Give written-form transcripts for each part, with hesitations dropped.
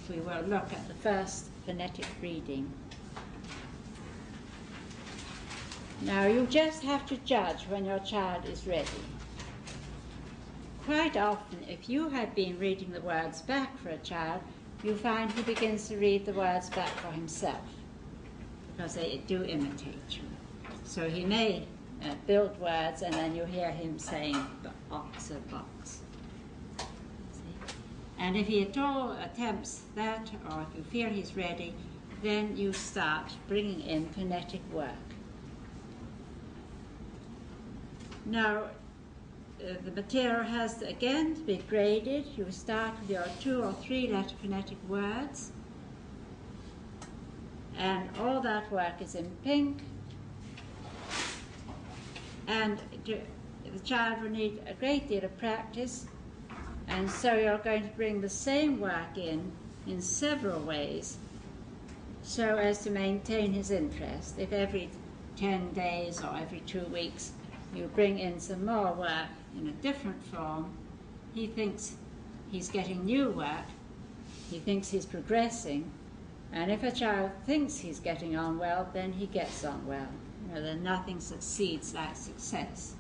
we will look at the first phonetic reading. Now, you just have to judge when your child is ready. Quite often, if you have been reading the words back for a child, you find he begins to read the words back for himself, because they do imitate you. So he may build words, and then you hear him saying box or box. See? And if he at all attempts that, or if you feel he's ready, then you start bringing in phonetic work. Now, the material has to, again, to be graded. You start with your 2 or 3 letter phonetic words, and all that work is in pink. And the child will need a great deal of practice, and so you're going to bring the same work in several ways so as to maintain his interest. If every 10 days or every 2 weeks you bring in some more work in a different form, he thinks he's getting new work, he thinks he's progressing, and if a child thinks he's getting on well, then he gets on well. You know, then nothing succeeds like success.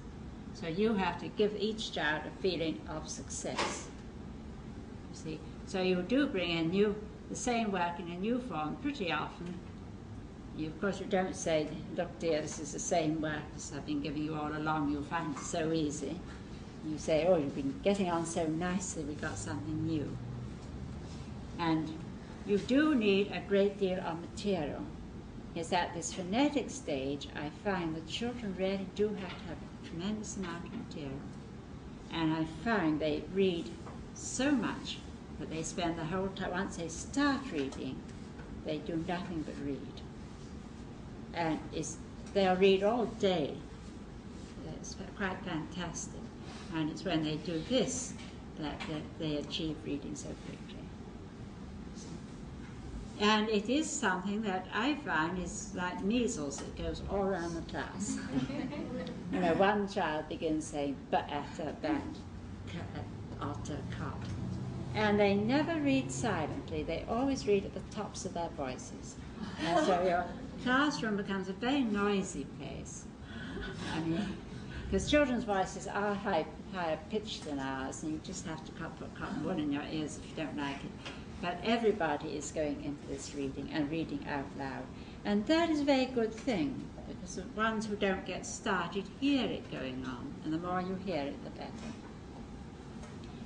So you have to give each child a feeling of success. You see, so you do bring in the same work in a new form pretty often. Of course, you don't say, look dear, this is the same work as I've been giving you all along, you'll find it so easy. You say, oh, you've been getting on so nicely, we got something new. And you do need a great deal of material. Is at this phonetic stage, I find that children really do have to have a tremendous amount of material. And I find they read so much that they spend the whole time, once they start reading, they do nothing but read. And they'll read all day. It's quite fantastic. And it's when they do this that they achieve reading so quickly. And it is something that I find is like measles. It goes all around the class. You know, one child begins saying, bat, otter, cop. And they never read silently. They always read at the tops of their voices. And so your classroom becomes a very noisy place. I mean, because children's voices are higher pitched than ours, and you just have to put cotton wool in your ears if you don't like it. But everybody is going into this reading and reading out loud. And that is a very good thing, because the ones who don't get started hear it going on, and the more you hear it, the better.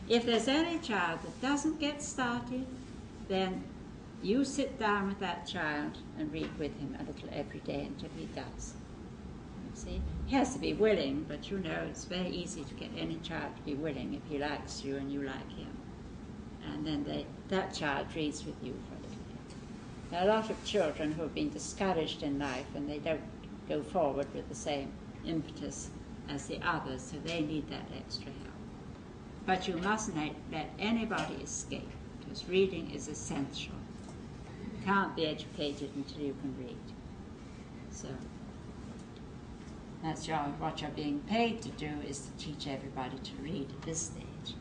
If there's any child that doesn't get started, then you sit down with that child and read with him a little every day until he does. You see, he has to be willing, but you know it's very easy to get any child to be willing if he likes you and you like him. And then that child reads with you for a little bit. There are a lot of children who have been discouraged in life and they don't go forward with the same impetus as the others, so they need that extra help. But you mustn't let anybody escape, because reading is essential. You can't be educated until you can read. So that's what you're being paid to do, is to teach everybody to read at this stage.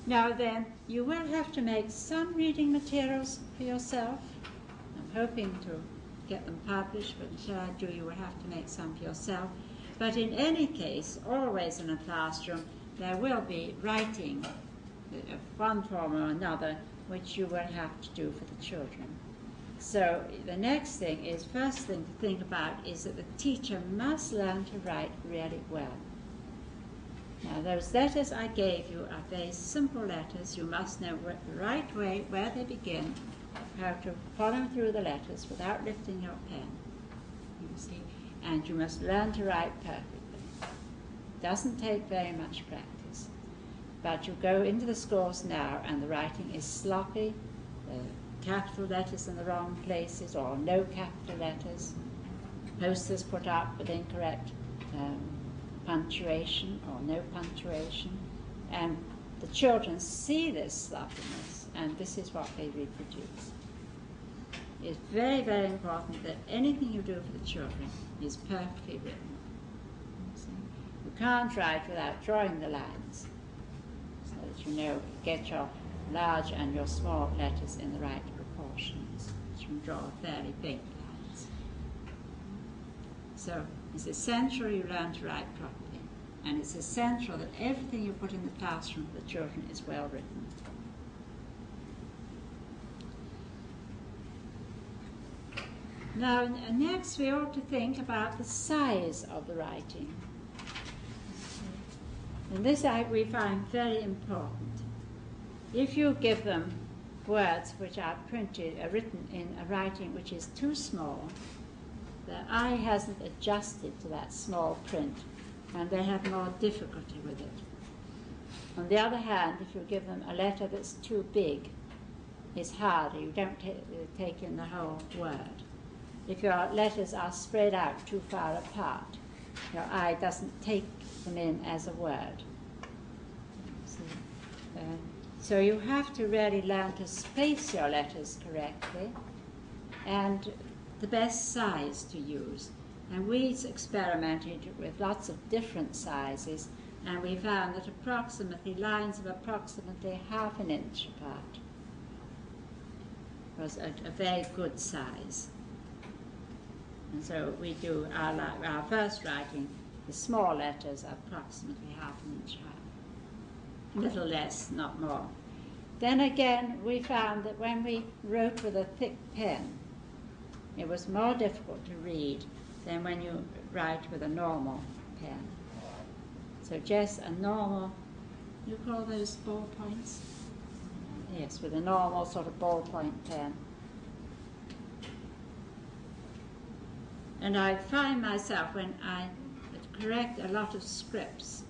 Now then, you will have to make some reading materials for yourself. I'm hoping to get them published, but until I do, you will have to make some for yourself. But in any case, always in a classroom, there will be writing of one form or another, which you will have to do for the children. So the next thing is, first thing to think about is that the teacher must learn to write really well. Now, those letters I gave you are very simple letters. You must know the right way, where they begin, how to follow through the letters without lifting your pen, you see, and you must learn to write perfectly. It doesn't take very much practice, but you go into the schools now and the writing is sloppy, capital letters in the wrong places or no capital letters, posters put up with incorrect punctuation or no punctuation, and the children see this sloppiness, and this is what they reproduce. It's very, very important that anything you do for the children is perfectly written. You can't write without drawing the lines, so that you know, get your large and your small letters in the right proportions, which can draw fairly big lines. So it's essential you learn to write properly, and it's essential that everything you put in the classroom for the children is well written. Now, next we ought to think about the size of the writing. And this we find very important. If you give them words which are written in a writing which is too small, their eye hasn't adjusted to that small print, and they have more difficulty with it. On the other hand, if you give them a letter that's too big, it's harder. You don't take in the whole word. If your letters are spread out too far apart, your eye doesn't take them in as a word. So you have to really learn to space your letters correctly and the best size to use. And we experimented with lots of different sizes, and we found that lines of approximately ½ an inch apart was a very good size. And so we do our first writing, the small letters are approximately ½ an inch high. A little less, not more. Then again, we found that when we wrote with a thick pen, it was more difficult to read than when you write with a normal pen. So just a normal, you call those ballpoints? Yes, with a normal sort of ballpoint pen. And I find myself, when I correct a lot of scripts,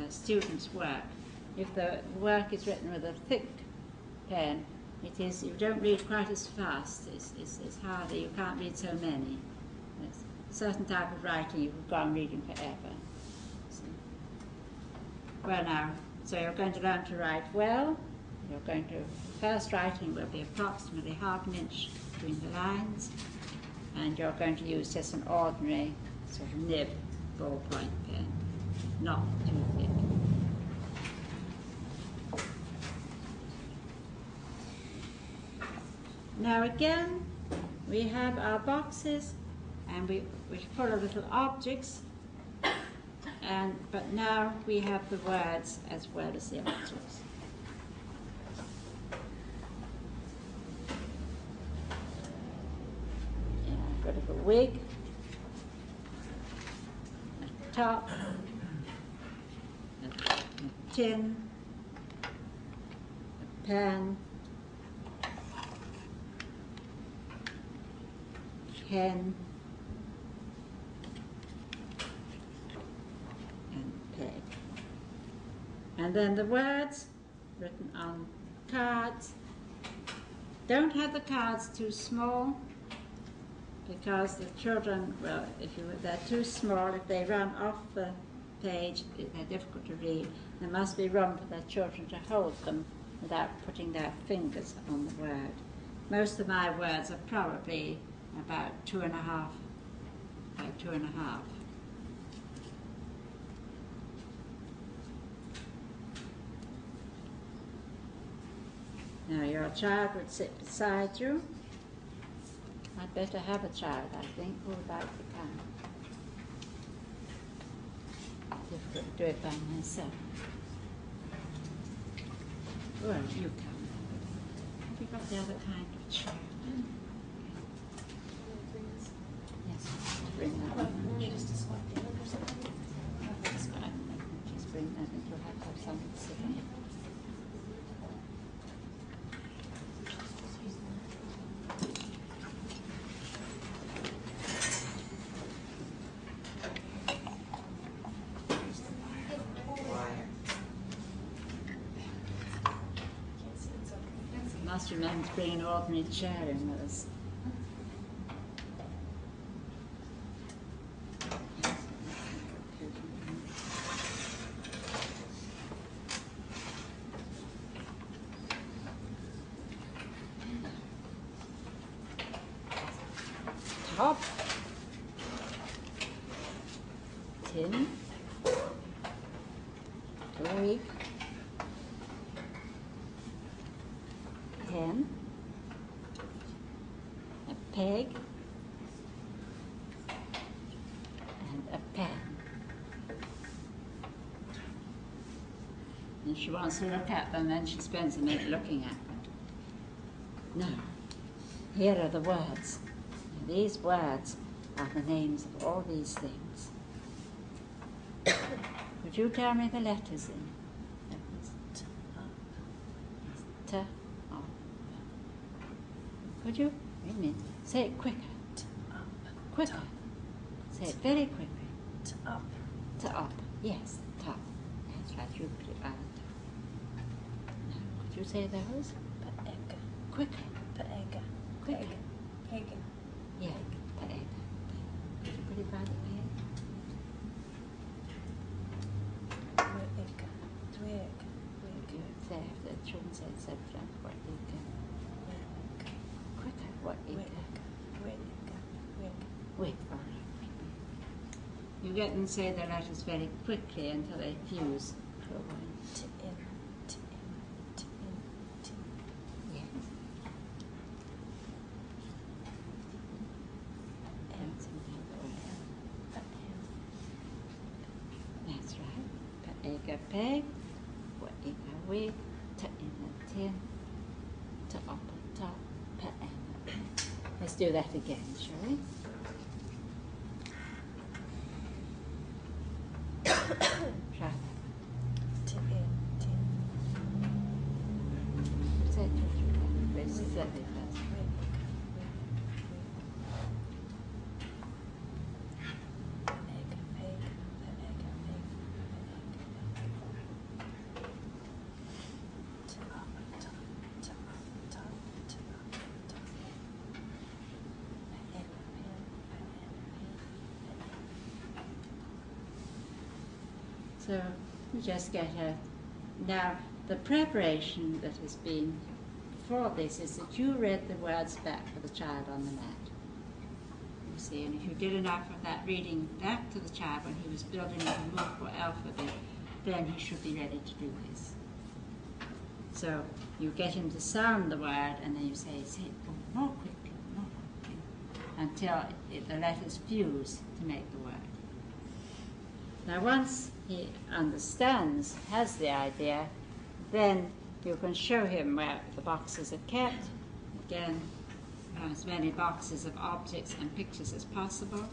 students' work, if the work is written with a thick pen, you don't read quite as fast. It's harder. You can't read so many. It's a certain type of writing you could go on reading forever. Well now, so you're going to learn to write well. First writing will be approximately ½ an inch between the lines, and you're going to use just an ordinary sort of nib ballpoint pen, not too thick. Now again, we have our boxes, and we're full of little objects, but now we have the words as well as the objects. Yeah, I've got a little wig, a top, a tin, a pen, pen, and peg. And then the words written on cards. Don't have the cards too small, because the children, well, they're too small, if they run off the page, they're difficult to read. There must be room for the children to hold them without putting their fingers on the word. Most of my words are probably about 2.5 by 2.5. Now your child would sit beside you. I'd better have a child, I think. Who would like to come? Difficult to do it by myself. Well, you come. Have you got the other kind of chair? Yes, bring that one. Just a swap the other side. That's fine. Just bring that and you'll have to have something to sit on. Must remember to bring an ordinary chair in with us. Top, tin, wig, hen, a pig, and a pen. And she wants to look at them, then she spends a minute looking at them. Now, here are the words. And these words are the names of all these things. Would you tell me the letters in? T, up. Could you? Wait a minute. Say it quicker. Quicker. Say it very quickly. Up. Up. Yes, top. That's right. You put it on the top. Now, could you say those? Peg. Quicker. Peg. Quicker. Peg. Yeah. Peg. Could you put it by the peg? Twig. Good. There. The children said something. What you can. Quicker. What you can. Wait. All right. You get them to say the letters very quickly until they fuse to a one. Yes. That's right. Pa-egg, peg. Wa-egg, wig. Ta-in, tin. Ta-up, top. Pa-en. Let's do that again, shall we? Try that. Say it first. So you just get a... Now, the preparation that has been before this is that you read the words back for the child on the mat. You see, and if you did enough of that reading back to the child when he was building the movable alphabet, then he should be ready to do this. So you get him to sound the word, and then you say it more quickly, until the letters fuse to make the word. Now once he understands, has the idea, then you can show him where the boxes are kept. Again, as many boxes of objects and pictures as possible.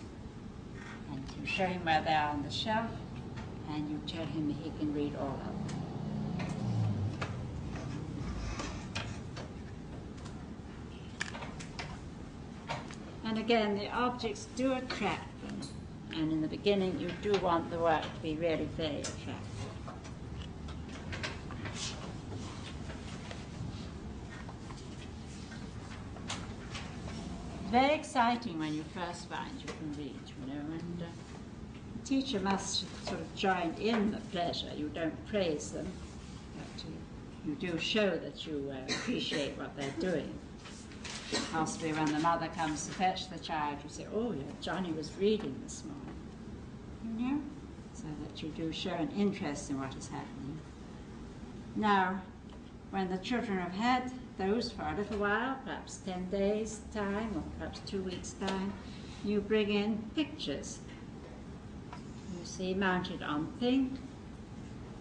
And you show him where they are on the shelf, and you tell him he can read all of them. And again, the objects do attract them. And in the beginning, you do want the work to be really very attractive. It's very exciting when you first find you can read, you know, and the teacher must sort of join in the pleasure. You don't praise them, but you do show that you appreciate what they're doing. Possibly when the mother comes to fetch the child, you say, oh, yeah, Johnny was reading this morning. You know? So that you do show an interest in what is happening. Now, when the children have had those for a little while, perhaps 10 days' time, or perhaps 2 weeks' time, you bring in pictures. You see, mounted on pink,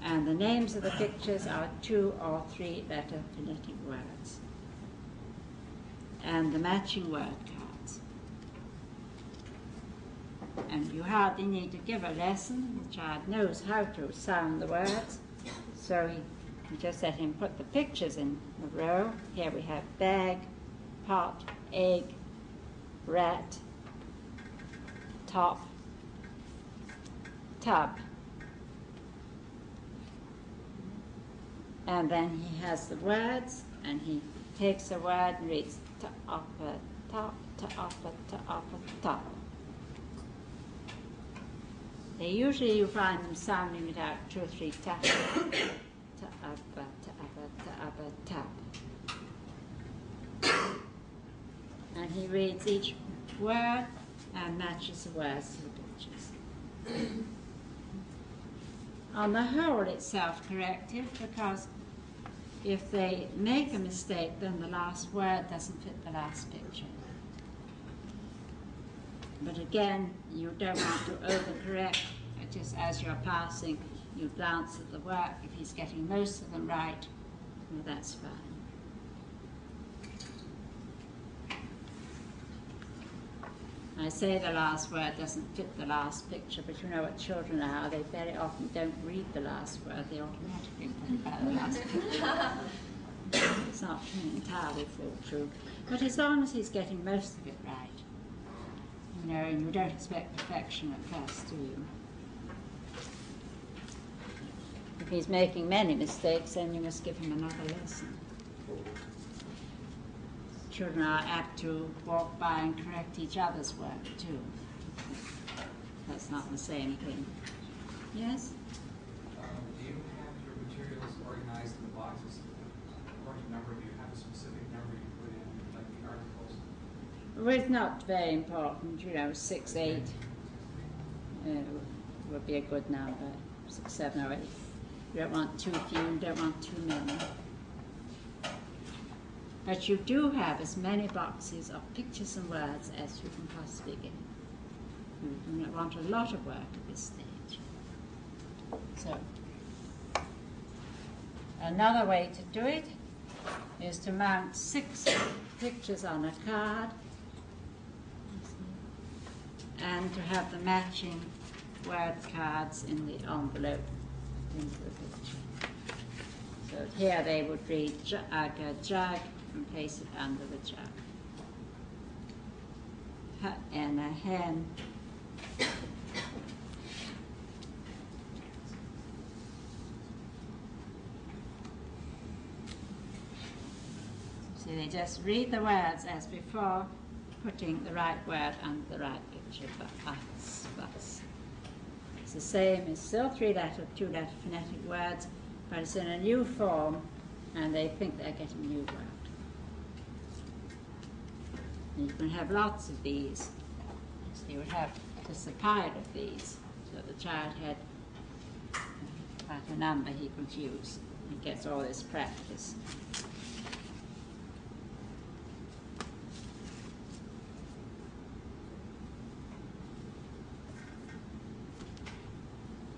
and the names of the pictures are 2 or 3 letter phonetic words. And the matching word cards. And you hardly need to give a lesson. The child knows how to sound the words. So you just let him put the pictures in a row. Here we have bag, pot, egg, rat, top, tub. And then he has the words, and he takes a word and reads ta-upper, top, ta-upper, top. They usually, you find them sounding it out 2 or 3 times. Ta-upper, ta-upper, ta-upper, top. And he reads each word and matches the words to the pictures. On the whole, it's self-corrective because if they make a mistake, then the last word doesn't fit the last picture. But again, you don't want to overcorrect. Just as you're passing, you glance at the work. If he's getting most of them right, well, that's fine. I say the last word doesn't fit the last picture, but you know what children are. They very often don't read the last word. They automatically put it by the last picture. It's not entirely foolproof. But as long as he's getting most of it right, you know, and you don't expect perfection at first, do you? If he's making many mistakes, then you must give him another lesson. Children are apt to walk by and correct each other's work, too. That's not the same thing. Yes? Do you have your materials organized in the boxes? According to number, do you have a specific number you put in, like the articles? Well, it's not very important, you know, 6, 8 would be a good number, 6, 7, or 8. You don't want too few, you don't want too many. But you do have as many boxes of pictures and words as you can possibly get. You want a lot of work at this stage. So, another way to do it is to mount 6 pictures on a card and to have the matching word cards in the envelope into the picture. So here they would read jug, and place it under the jug. And a hen. So they just read the words as before, putting the right word under the right picture for us, bus. It's the same, it's still 3-letter, 2-letter phonetic words, but it's in a new form, and they think they're getting new words. And you can have lots of these. So you would have just a pile of these, so the child had quite a number he could use. He gets all this practice.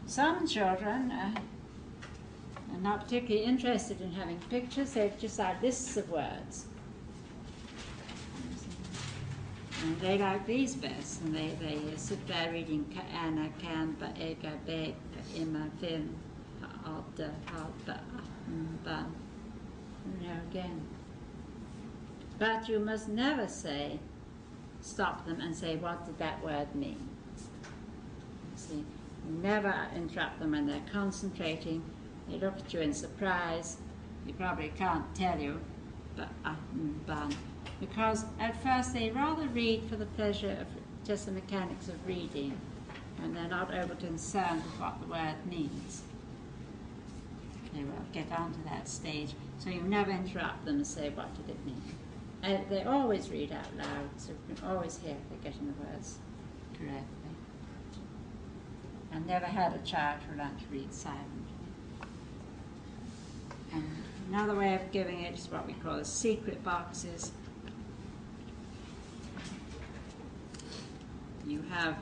Some children are not particularly interested in having pictures. They just have lists of words. And they like these best, and they sit there reading Anna, Can, Ba, Ega, Be, Imma, Fin, Alta, Alta, Ban, you know, again. But you must never say, stop them and say, what did that word mean? See, you never interrupt them when they're concentrating. They look at you in surprise. You probably can't tell you, but ban. Because at first they rather read for the pleasure of just the mechanics of reading, and they're not over concerned with what the word means. They will get on to that stage, so you never interrupt them and say, what did it mean? And they always read out loud, so you can always hear if they're getting the words correctly. I never had a child who learned to read silently. And another way of giving it is what we call secret boxes. You have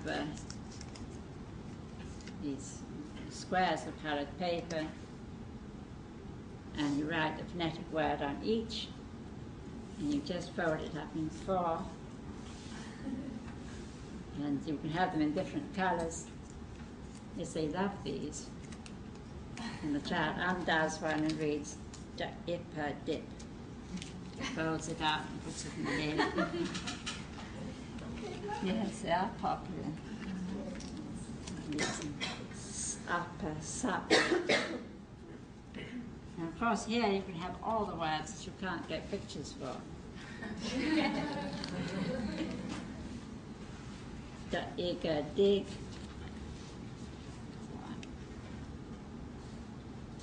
these squares of colored paper, and you write the phonetic word on each, and you just fold it up in 4, and you can have them in different colors. Yes, they love these. And the child undoes one and reads Ippa Dip. Folds it out and puts it in the lid. Yes, they are popular. Upper, sup. And of course here you can have all the words that you can't get pictures for. Igga, dig.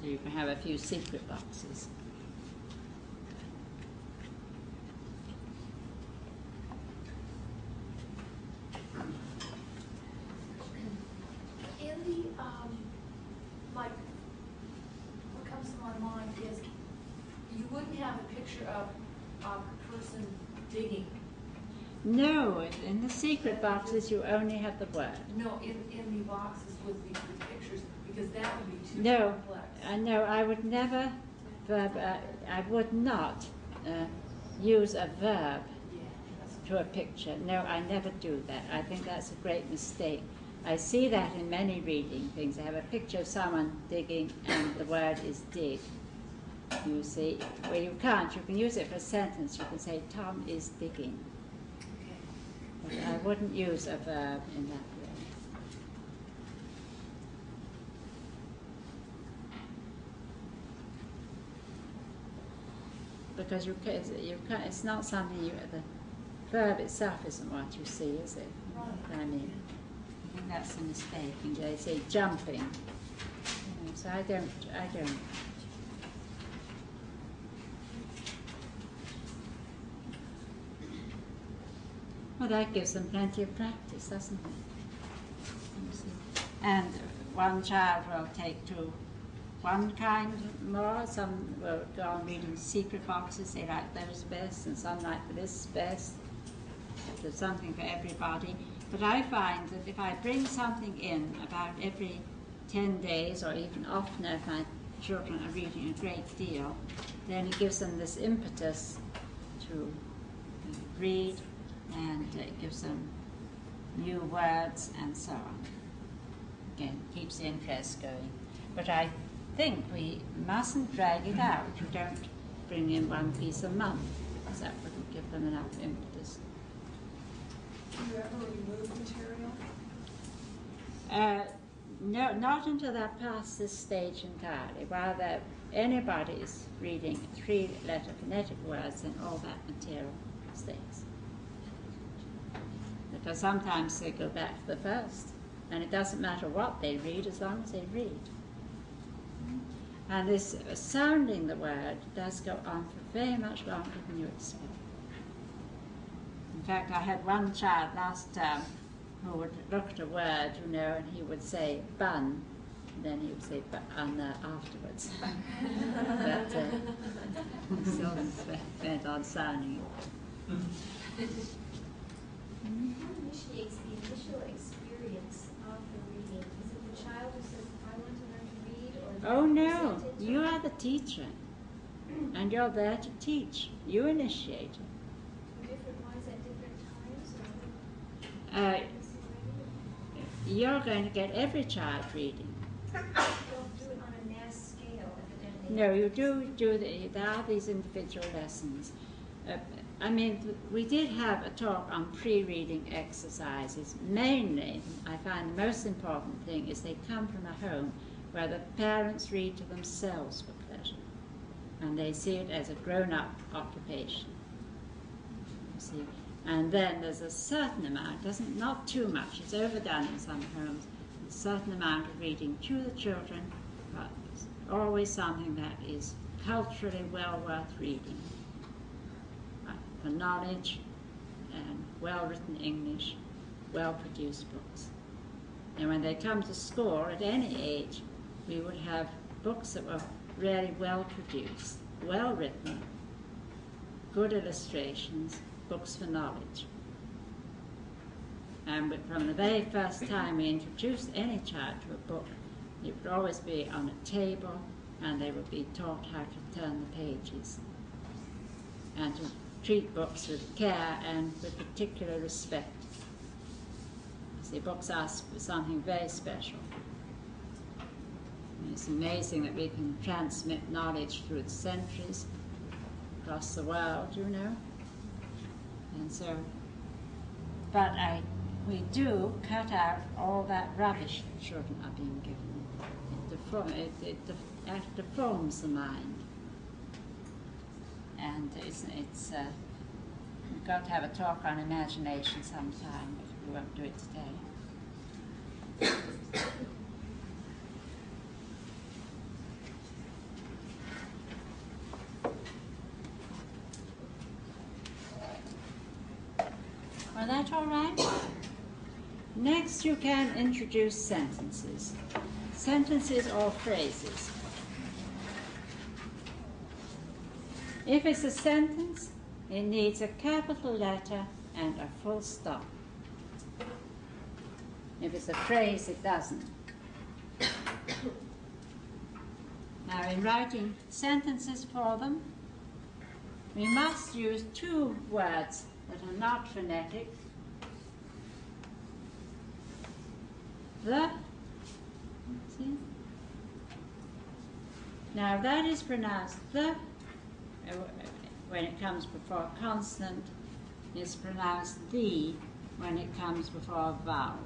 So you can have a few secret boxes. In the, like, what comes to my mind is picture of a person digging. No, in the secret boxes you only have the word. No, in the boxes with the pictures, because that would be too No, complex. no, I would never I would not use a verb to a picture. No, I never do that. I think that's a great mistake. I see that in many reading things. I have a picture of someone digging and the word is dig. You see, well, you can't. You can use it for a sentence. You can say, Tom is digging. But I wouldn't use a verb in that way. Because you can't, it's not something the verb itself isn't what you see, is it? Right. I mean, I think that's a mistake. And they say jumping. You know, so I don't. Well, that gives them plenty of practice, doesn't it? You see. And one child will take to one kind more, some will go on reading secret boxes, they like those best, and some like this best. There's something for everybody. But I find that if I bring something in about every 10 days, or even oftener if my children are reading a great deal, then it gives them this impetus to read, and it gives them new words and so on. Again, keeps the interest going. But I think we mustn't drag it out. You don't bring in one piece a month, because that wouldn't give them enough impetus. Do you ever remove material? No, not until they're past this stage entirely. While anybody's reading 3-letter phonetic words, then all that material stays. Because sometimes they go back to the first, and it doesn't matter what they read as long as they read. And this sounding the word does go on for very much longer than you expect. In fact, I had one child last term who would look at a word, you know, and he would say bun, and then he would say bun afterwards. But he still went on sounding it. What initiates the initial experience of the reading? Is it the child who says, I want to learn to read? Or Oh no, you are the teacher, and you're there to teach. You initiate it. Different ones at different times? You're going to get every child reading. You don't do it on a mass scale, evidently. No, you do. There are these individual lessons. I mean, we did have a talk on pre-reading exercises. Mainly, I find the most important thing is they come from a home where the parents read to themselves for pleasure, and they see it as a grown-up occupation. You see, and then there's a certain amount, not too much. It's overdone in some homes. A certain amount of reading to the children, but it's always something that is culturally well worth reading. For knowledge and well-written English, well-produced books. And when they come to school at any age, we would have books that were really well-produced, well-written, good illustrations, books for knowledge. And from the very first time we introduced any child to a book, it would always be on a table, and they would be taught how to turn the pages, and to treat books with care and with particular respect. You see, books are something very special. And it's amazing that we can transmit knowledge through the centuries across the world, you know. And so, but we do cut out all that rubbish that children are being given. It deforms the mind. And we've got to have a talk on imagination sometime, but we won't do it today. Well, that's all right. Next, you can introduce sentences. Sentences or phrases. If it's a sentence, it needs a capital letter and a full stop. If it's a phrase, it doesn't. Now, in writing sentences for them, we must use two words that are not phonetic. The, see? Now, that is pronounced the when it comes before a consonant. It's pronounced the when it comes before a vowel.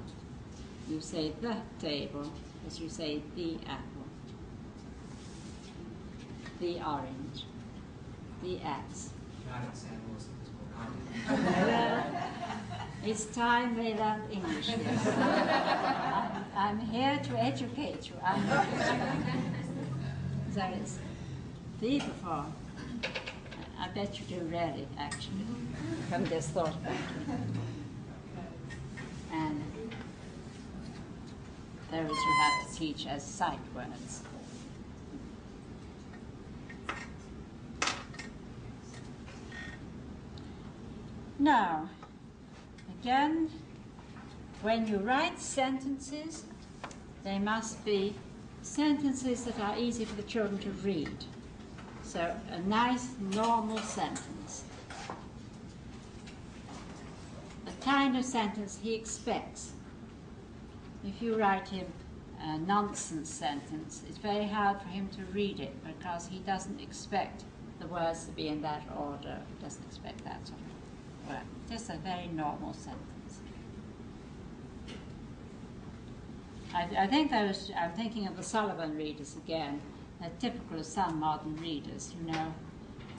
You say the table as you say the apple, the orange, the axe. Not in San Luis Obispo County. It's time they learned English. Yes. I'm here to educate you. I'm not so it's the before. I bet you do really, actually. From this thought about it. And those you have to teach as sight words. Now, again, when you write sentences, they must be sentences that are easy for the children to read. So a nice, normal sentence. The kind of sentence he expects. If you write him a nonsense sentence, it's very hard for him to read it because he doesn't expect the words to be in that order. He doesn't expect that sort of word. Just a very normal sentence. I think I'm thinking of the Sullivan readers again. They're typical of some modern readers, you know.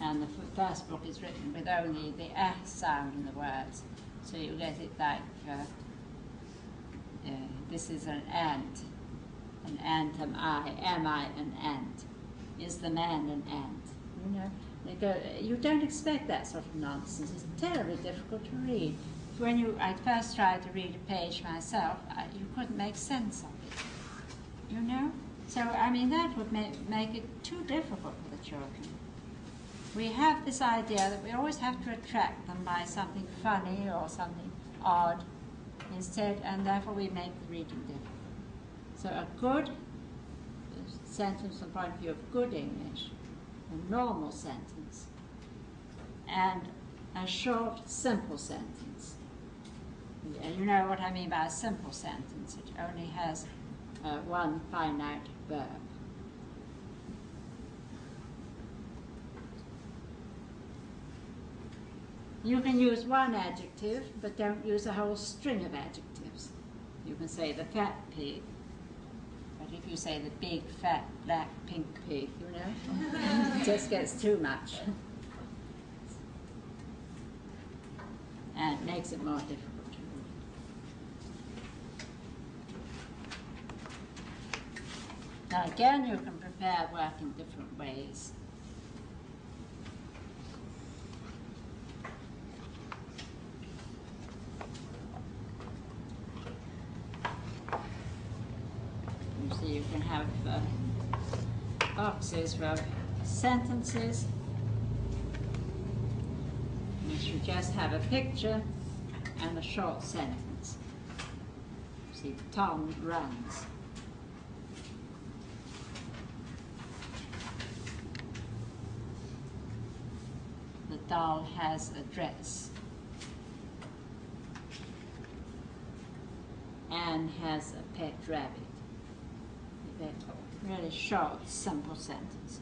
And the first book is written with only the sound in the words. So you get it like, this is an ant am I an ant? Is the man an ant? You know, they go, you don't expect that sort of nonsense. It's terribly difficult to read. I first tried to read a page myself, you couldn't make sense of it, you know? So, I mean, that would make it too difficult for the children. We have this idea that we always have to attract them by something funny or something odd instead, and therefore we make the reading difficult. So a good sentence from the point of view of good English, a normal sentence, and a short, simple sentence. You know what I mean by a simple sentence. It only has one finite verb. You can use one adjective, but don't use a whole string of adjectives. You can say the fat pig, but if you say the big, fat, black, pink pig, you know, it just gets too much. And it makes it more difficult to read. Now again, you can prepare work in different ways. You see, you can have boxes for sentences. You should just have a picture and a short sentence. See, Tom runs. The doll has a dress. Anne has a pet rabbit. They're really short, simple sentences.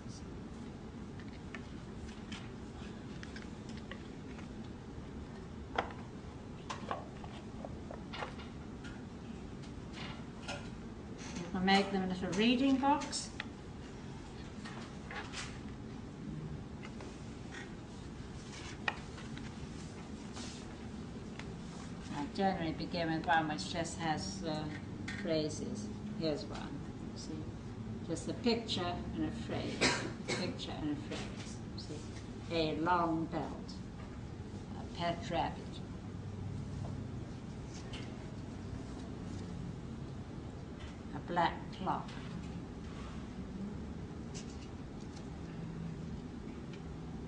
You can make them into a reading box. I generally begin with one which just has phrases. Here's one. See, just a picture and a phrase. Picture and a phrase. See, a long belt, a pet rabbit. A black clock.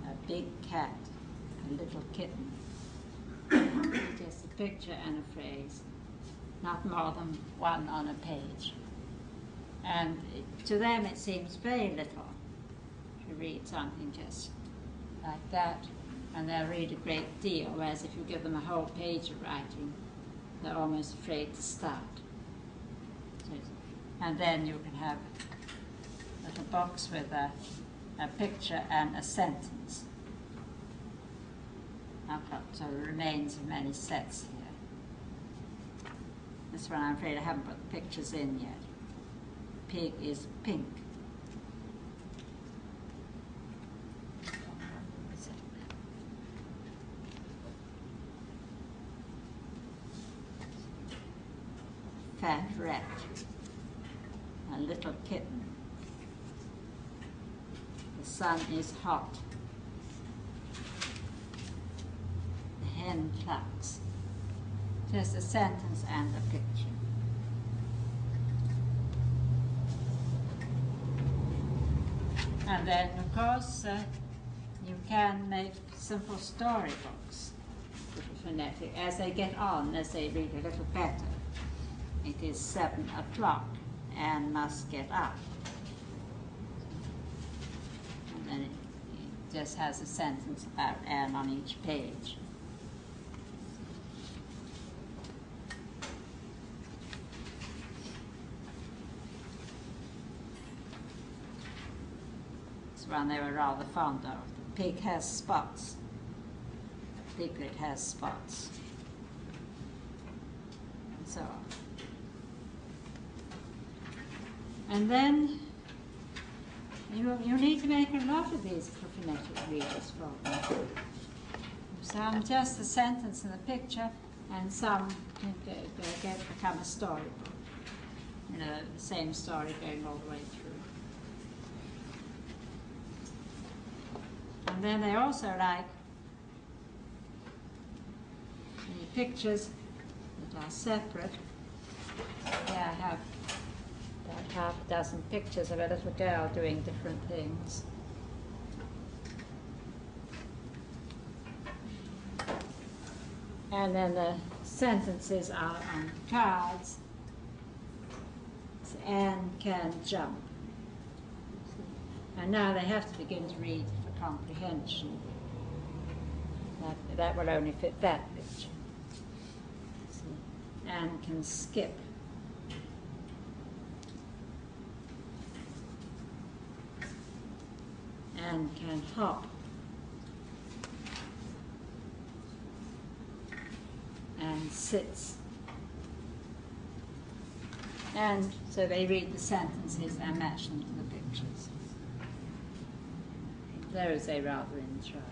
A big cat, a little kitten. Just a picture and a phrase, not more than one on a page. And to them it seems very little to read something just like that, and they'll read a great deal, whereas if you give them a whole page of writing, they're almost afraid to start. And then you can have a little box with a picture and a sentence. I've got the remains of many sets here. This one I'm afraid I haven't put the pictures in yet. Pig is pink. Fat rat, a little kitten. The sun is hot. The hen clucks. Just a sentence and a picture. And then, of course, you can make simple storybooks with phonetic. As they get on, as they read a little better, it is 7 o'clock, Anne must get up. And then it just has a sentence about Anne on each page. This one they were rather fond of. The pig has spots. Piglet has spots. And so on. And then you need to make a lot of these for phonetic readers for them. Some just a sentence and a picture, and some can become a storybook. You know, the same story going all the way through. And then they also like the pictures that are separate. Here I have about half a dozen pictures of a little girl doing different things. And then the sentences are on cards. Anne can jump. And now they have to begin to read for comprehension. That will only fit that picture. Anne can skip. Anne can hop. And sits. And so they read the sentences and match them to the pictures. There is a rather in the chart.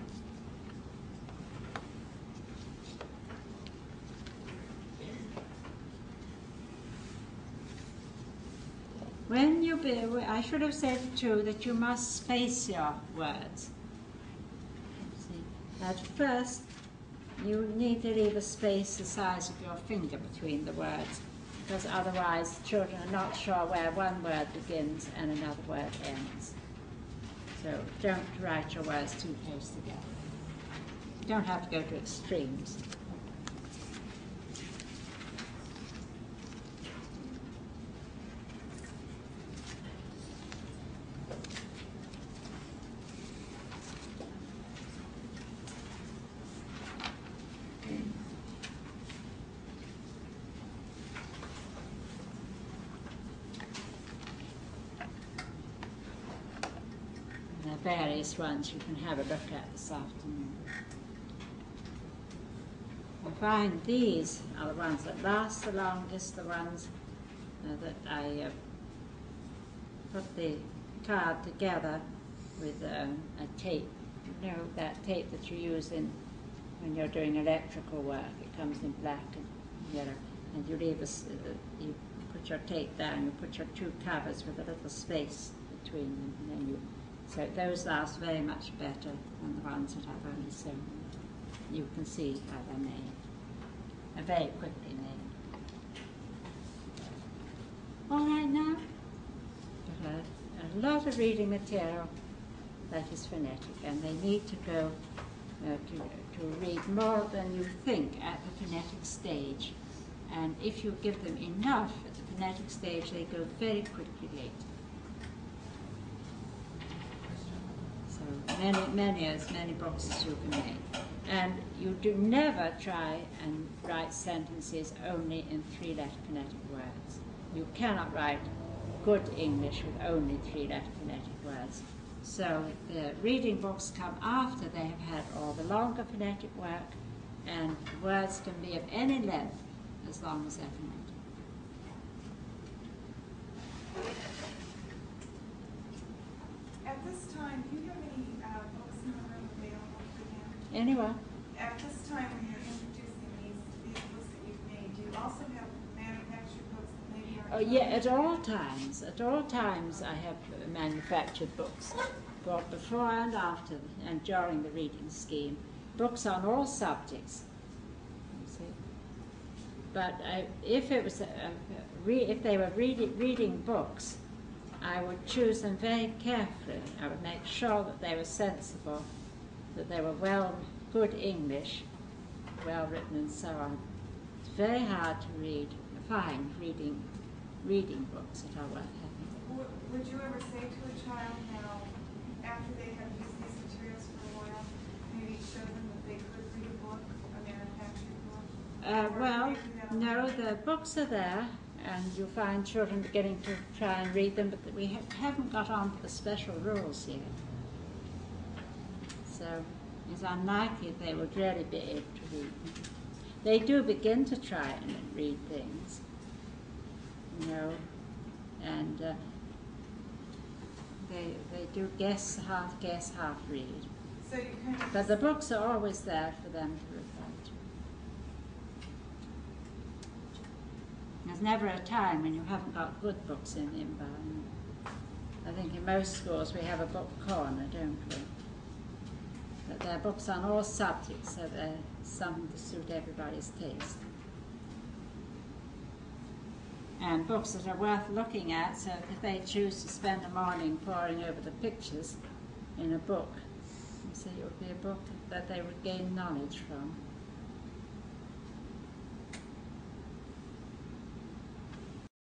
When you I should have said too that you must space your words. See, at first, you need to leave a space the size of your finger between the words, because otherwise children are not sure where one word begins and another word ends. So don't write your words too close together. You don't have to go to extremes. Various ones you can have a look at this afternoon. I find these are the ones that last the longest, the ones that I put the card together with a tape. You know, that tape that you use when you're doing electrical work. It comes in black and yellow, and you leave you put your tape down, you put your two covers with a little space between them, and then so those last very much better than the ones that I've only sewn. You can see how they're made. They're very quickly made. All right now, got a lot of reading material that is phonetic, and they need to go to read more than you think at the phonetic stage. And if you give them enough at the phonetic stage, they go very quickly later. So many books as you can make. And you do never try and write sentences only in three-letter phonetic words. You cannot write good English with only three-letter phonetic words. So the reading books come after they have had all the longer phonetic work, and words can be of any length as long as they're phonetic. At this time, do you have any books in the room available for them? Anyone? At this time, when you're introducing these books that you've made, do you also have manufactured books that maybe aren't? Oh, yeah, at all times. At all times I have manufactured books, bought before and after and during the reading scheme. Books on all subjects, you see. But if it was if they were reading books, I would choose them very carefully. I would make sure that they were sensible, that they were good English, well written and so on. It's very hard to find reading books that are worth having. Would you ever say to a child now, after they have used these materials for a while, maybe show them that they could read a book, a manufactured book? Well, no, the books are there, and you'll find children beginning to try and read them, but we haven't got on to the special rules yet. So it's unlikely they would really be able to read them. They do begin to try and read things, you know, and they do half read. So you kind of But the books are always there for them to refer to. There's never a time when you haven't got good books in the environment. I think in most schools we have a book corner, don't we? But there are books on all subjects, so there's something to suit everybody's taste. And books that are worth looking at, so if they choose to spend a morning poring over the pictures in a book, you see, it would be a book that they would gain knowledge from.